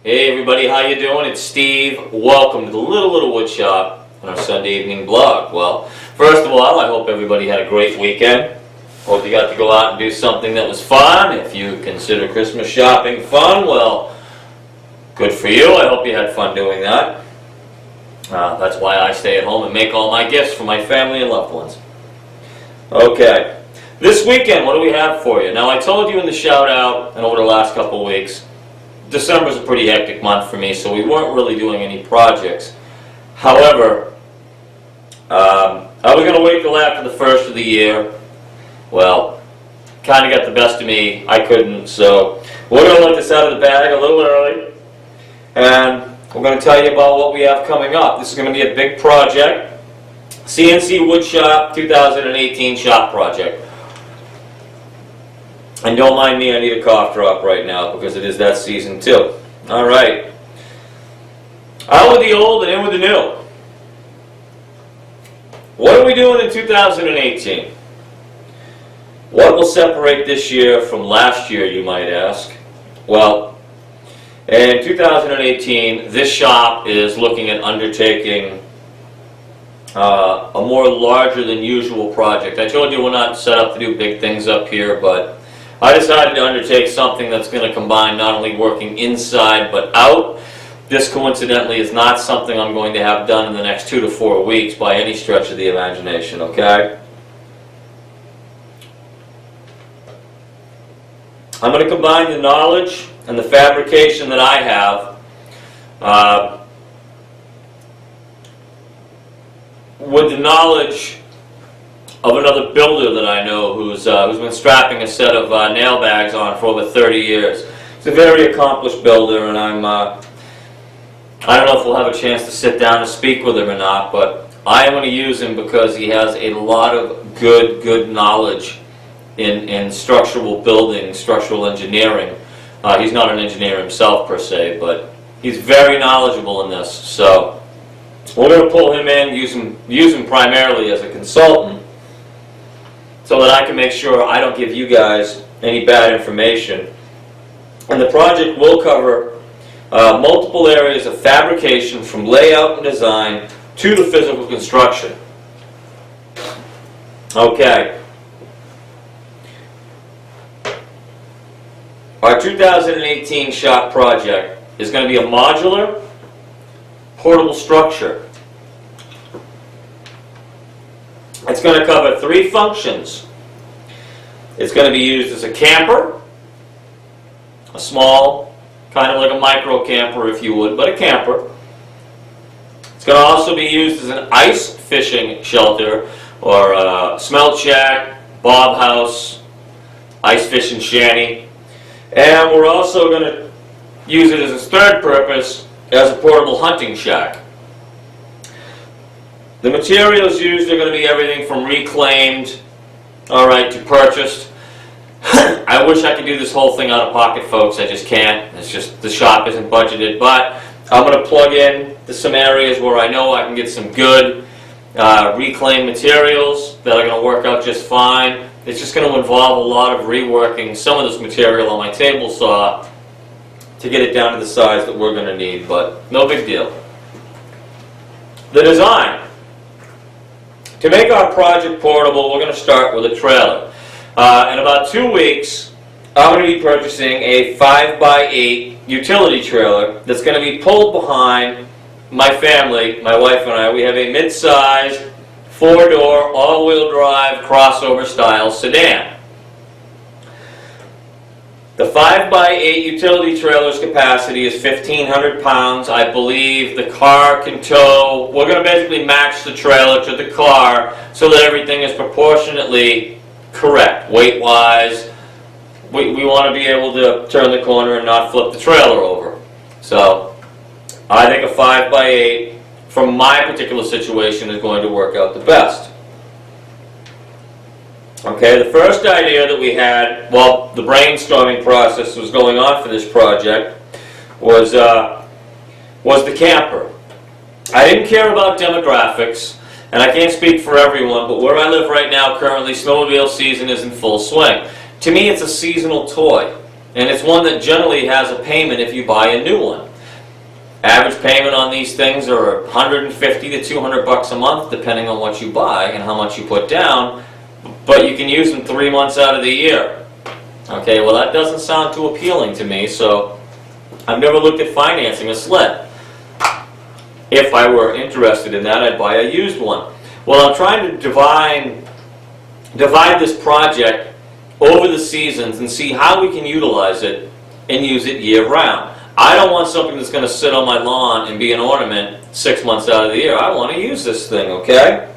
Hey everybody, how you doing? It's Steve. Welcome to the Little Woodshop on our Sunday evening blog. Well, first of all, I hope everybody had a great weekend. Hope you got to go out and do something that was fun. If you consider Christmas shopping fun, well, good for you. I hope you had fun doing that. That's why I stay at home and make all my gifts for my family and loved ones. Okay, this weekend, what do we have for you? Now, I told you in the shout out and over the last couple of weeks, December's a pretty hectic month for me, so we weren't really doing any projects. However, I was going to wait till after the first of the year. Well, kind of got the best of me. I couldn't, so we're going to let this out of the bag a little early, and we're going to tell you about what we have coming up. This is going to be a big project, CNC Woodshop 2018 shop project. And don't mind me, I need a cough drop right now because it is that season too. Alright. Out with the old and in with the new. What are we doing in 2018? What will separate this year from last year, you might ask? Well, in 2018, this shop is looking at undertaking a more larger than usual project. I told you we're not set up to do big things up here, but I decided to undertake something that's going to combine not only working inside but out. This coincidentally is not something I'm going to have done in the next 2 to 4 weeks by any stretch of the imagination, okay? I'm going to combine the knowledge and the fabrication that I have with the knowledge of another builder that I know who's been strapping a set of nail bags on for over 30 years. He's a very accomplished builder, and I don't know if we'll have a chance to sit down and speak with him or not, but I am going to use him because he has a lot of good knowledge in structural building, structural engineering. He's not an engineer himself per se, but he's very knowledgeable in this. So we're going to pull him in, use him primarily as a consultant, so that I can make sure I don't give you guys any bad information. And the project will cover multiple areas of fabrication, from layout and design to the physical construction. Okay. Our 2018 shop project is going to be a modular, portable structure. It's going to cover 3 functions. It's going to be used as a camper, a small, kind of like a micro camper if you would, but a camper. It's going to also be used as an ice fishing shelter, or a smelt shack, bob house, ice fishing shanty. And we're also going to use it as its third purpose as a portable hunting shack. The materials used are going to be everything from reclaimed, to purchased. I wish I could do this whole thing out of pocket, folks. I just can't. It's just the shop isn't budgeted. But I'm going to plug in to some areas where I know I can get some good reclaimed materials that are going to work out just fine. It's just going to involve a lot of reworking some of this material on my table saw to get it down to the size that we're going to need, but no big deal. The design. To make our project portable, we're going to start with a trailer. In about 2 weeks, I'm going to be purchasing a 5x8 utility trailer that's going to be pulled behind my family, my wife and I. We have a mid-sized, 4-door, all-wheel drive, crossover style sedan. The 5x8 utility trailer's capacity is 1,500 pounds. I believe the car can tow. We're going to basically match the trailer to the car so that everything is proportionately correct, weight-wise. We want to be able to turn the corner and not flip the trailer over. So I think a 5x8 from my particular situation is going to work out the best. Okay, the first idea that we had while the brainstorming process was going on for this project was the camper. I didn't care about demographics, and I can't speak for everyone, but where I live right now currently, snowmobile season is in full swing. To me, it's a seasonal toy, and it's one that generally has a payment if you buy a new one. Average payment on these things are 150 to 200 bucks a month, depending on what you buy and how much you put down, but you can use them 3 months out of the year. Okay, well that doesn't sound too appealing to me, so I've never looked at financing a sled. If I were interested in that, I'd buy a used one. Well, I'm trying to divide this project over the seasons and see how we can utilize it and use it year-round. I don't want something that's going to sit on my lawn and be an ornament 6 months out of the year. I want to use this thing, okay?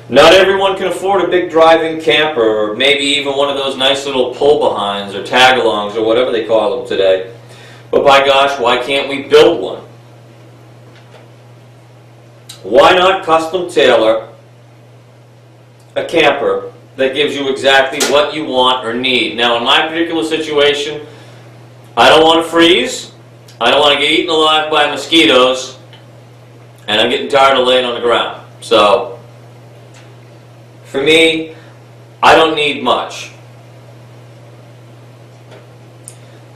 Not everyone can afford a big driving camper, or maybe even one of those nice little pull-behinds or tag-alongs or whatever they call them today. But by gosh, why can't we build one? Why not custom tailor a camper that gives you exactly what you want or need? Now, in my particular situation, I don't want to freeze, I don't want to get eaten alive by mosquitoes, and I'm getting tired of laying on the ground. So, for me, I don't need much.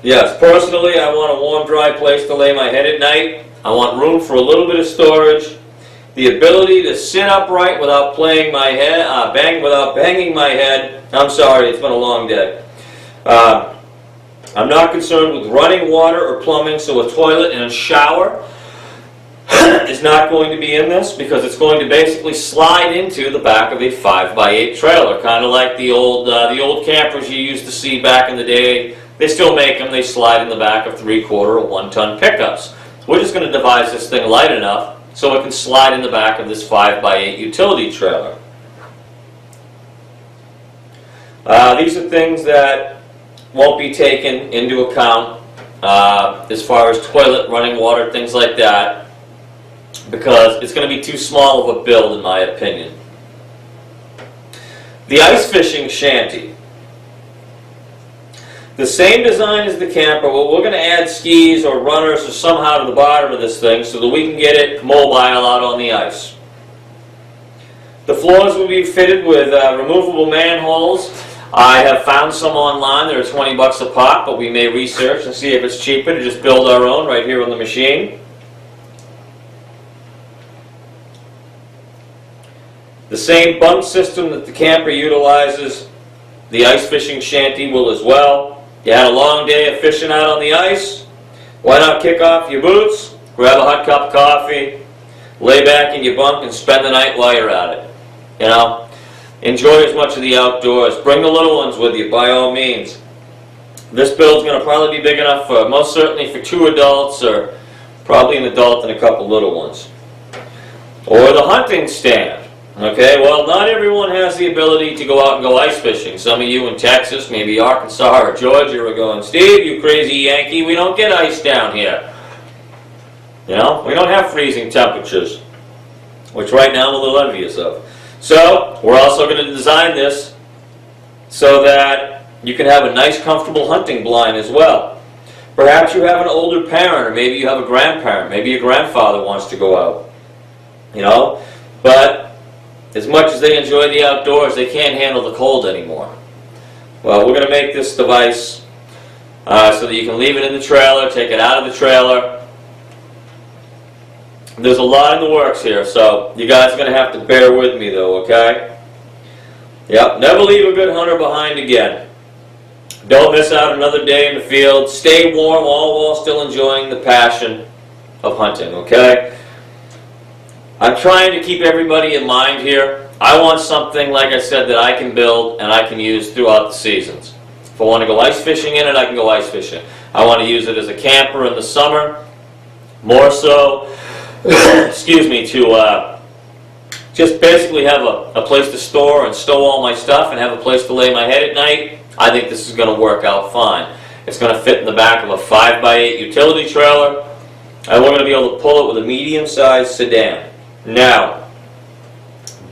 Yes, personally, I want a warm, dry place to lay my head at night. I want room for a little bit of storage. The ability to sit upright without banging my head. I'm sorry, it's been a long day. I'm not concerned with running water or plumbing, so a toilet and a shower is not going to be in this, because it's going to basically slide into the back of a 5x8 trailer, kind of like the old campers you used to see back in the day. They still make them. They slide in the back of 3/4 or 1-ton pickups. We're just going to devise this thing light enough so it can slide in the back of this 5x8 utility trailer. These are things that won't be taken into account as far as toilet, running water, things like that, because it's going to be too small of a build in my opinion. The ice fishing shanty. The same design as the camper, but we're going to add skis or runners or somehow to the bottom of this thing so that we can get it mobile out on the ice. The floors will be fitted with removable manholes. I have found some online. They're 20 bucks a pop, but we may research and see if it's cheaper to just build our own right here on the machine. The same bunk system that the camper utilizes, the ice fishing shanty will as well. You had a long day of fishing out on the ice, why not kick off your boots, grab a hot cup of coffee, lay back in your bunk and spend the night while you're at it. You know, enjoy as much of the outdoors. Bring the little ones with you, by all means. This build's going to probably be big enough for, most certainly for 2 adults, or probably an adult and a couple little ones. Or the hunting stand. Okay, well, not everyone has the ability to go out and go ice fishing. Some of you in Texas, maybe Arkansas or Georgia, are going, Steve, you crazy Yankee, we don't get ice down here. You know, we don't have freezing temperatures, which right now I'm a little envious of. So, we're also going to design this so that you can have a nice, comfortable hunting blind as well. Perhaps you have an older parent, or maybe you have a grandparent, maybe your grandfather wants to go out. You know, but as much as they enjoy the outdoors, they can't handle the cold anymore. Well, we're going to make this device so that you can leave it in the trailer, take it out of the trailer. There's a lot in the works here, so you guys are going to have to bear with me though, okay? Yep, never leave a good hunter behind again. Don't miss out another day in the field. Stay warm, all while still enjoying the passion of hunting, okay? I'm trying to keep everybody in mind here. I want something, like I said, that I can build and I can use throughout the seasons. If I want to go ice fishing in it, I can go ice fishing. I want to use it as a camper in the summer, more so, excuse me, to just basically have a place to store and stow all my stuff and have a place to lay my head at night. I think this is going to work out fine. It's going to fit in the back of a 5x8 utility trailer, and we're going to be able to pull it with a medium-sized sedan. Now,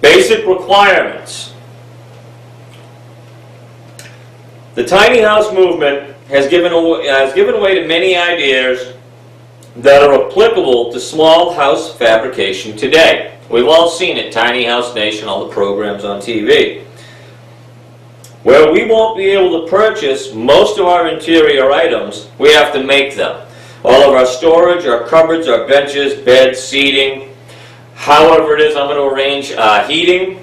basic requirements. The tiny house movement has given way to many ideas that are applicable to small house fabrication today. We've all seen it, Tiny House Nation, all the programs on TV. Where we won't be able to purchase most of our interior items, we have to make them. all of our storage, our cupboards, our benches, beds, seating, however it is I'm going to arrange heating,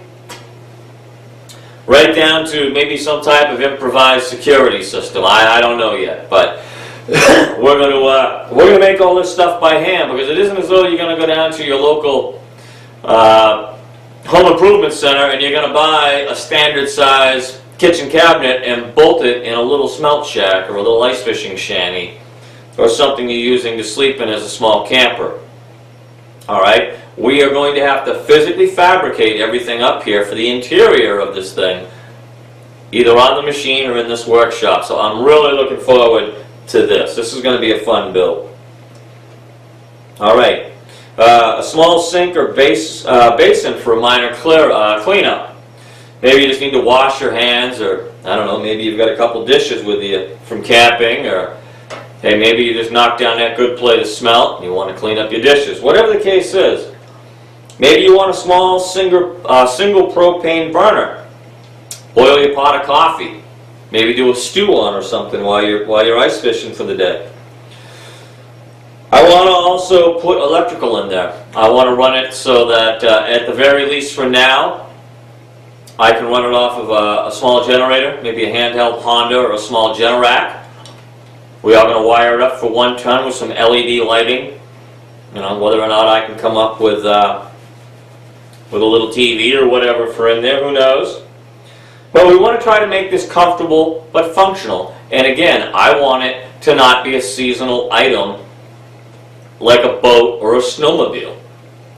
right down to maybe some type of improvised security system. I don't know yet, but we're going to make all this stuff by hand, because it isn't as though you're going to go down to your local home improvement center and you're going to buy a standard size kitchen cabinet and bolt it in a little smelt shack or a little ice fishing shanty or something you're using to sleep in as a small camper. Alright, we are going to have to physically fabricate everything up here for the interior of this thing, either on the machine or in this workshop. So I'm really looking forward to this. This is going to be a fun build. Alright, a small sink or basin for a minor cleanup. Maybe you just need to wash your hands, or I don't know, maybe you've got a couple dishes with you from camping, or hey, maybe you just knocked down that good plate of smelt and you want to clean up your dishes. Whatever the case is. Maybe you want a small single propane burner. Boil your pot of coffee. Maybe do a stew on or something while you're ice fishing for the day. I want to also put electrical in there. I want to run it so that at the very least for now, I can run it off of a small generator, maybe a handheld Honda or a small Generac. We are going to wire it up for 1 ton with some LED lighting. You know, whether or not I can come up with a little TV or whatever for in there, who knows. But we want to try to make this comfortable but functional. And again, I want it to not be a seasonal item like a boat or a snowmobile.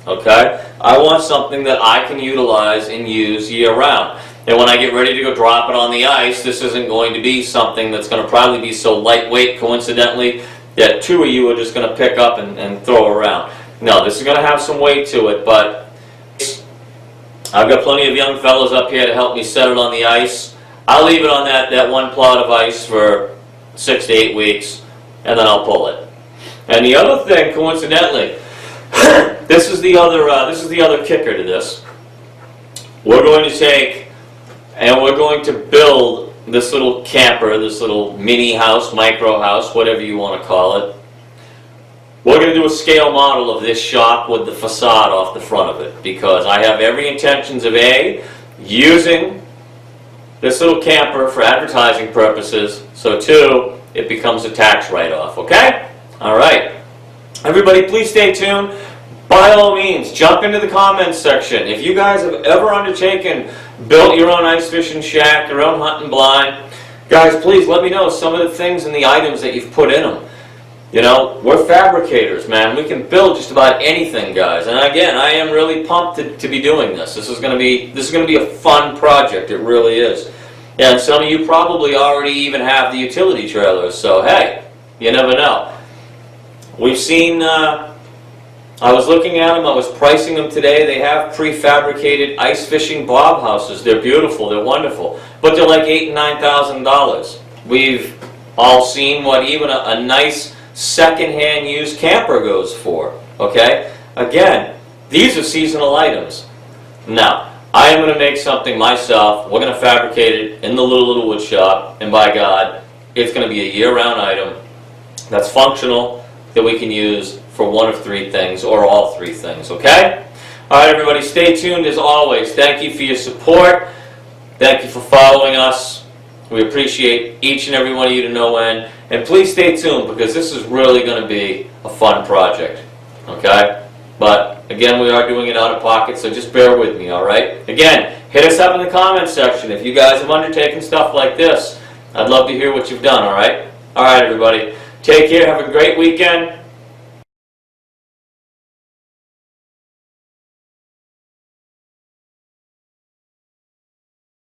Okay? I want something that I can utilize and use year-round. And when I get ready to go drop it on the ice, this isn't going to be something that's going to probably be so lightweight, coincidentally, that 2 of you are just going to pick up and throw around. No, this is going to have some weight to it, but I've got plenty of young fellows up here to help me set it on the ice. I'll leave it on that one plot of ice for 6 to 8 weeks, and then I'll pull it. And the other thing, coincidentally, this is the other kicker to this. We're going to take and we're going to build this little camper, this little mini house, micro house, whatever you want to call it. We're going to do a scale model of this shop with the facade off the front of it, because I have every intentions of A, using this little camper for advertising purposes, so 2, it becomes a tax write-off, okay? Alright. Everybody please stay tuned. By all means, jump into the comments section. If you guys have ever undertaken, built your own ice fishing shack, your own hunting blind, guys, please let me know some of the things and the items that you've put in them. You know, we're fabricators, man. We can build just about anything, guys. And again, I am really pumped to be doing this. This is going to be a fun project. It really is. And some of you probably already even have the utility trailers. So hey, you never know. We've seen. I was looking at them. I was pricing them today. They have prefabricated ice fishing bob houses. They're beautiful. They're wonderful. But they're like $8,000 and $9,000. We've all seen what even a nice second-hand used camper goes for. Okay? Again, these are seasonal items. Now, I am going to make something myself. We're going to fabricate it in the little wood shop. And by God, it's going to be a year-round item that's functional, that we can use for one of 3 things, or all 3 things, okay? Alright everybody, stay tuned as always. Thank you for your support. Thank you for following us. We appreciate each and every one of you to no end. And please stay tuned, because this is really going to be a fun project, okay? But again, we are doing it out of pocket, so just bear with me, alright? Again, hit us up in the comments section if you guys have undertaken stuff like this. I'd love to hear what you've done, alright? Alright everybody, take care, have a great weekend.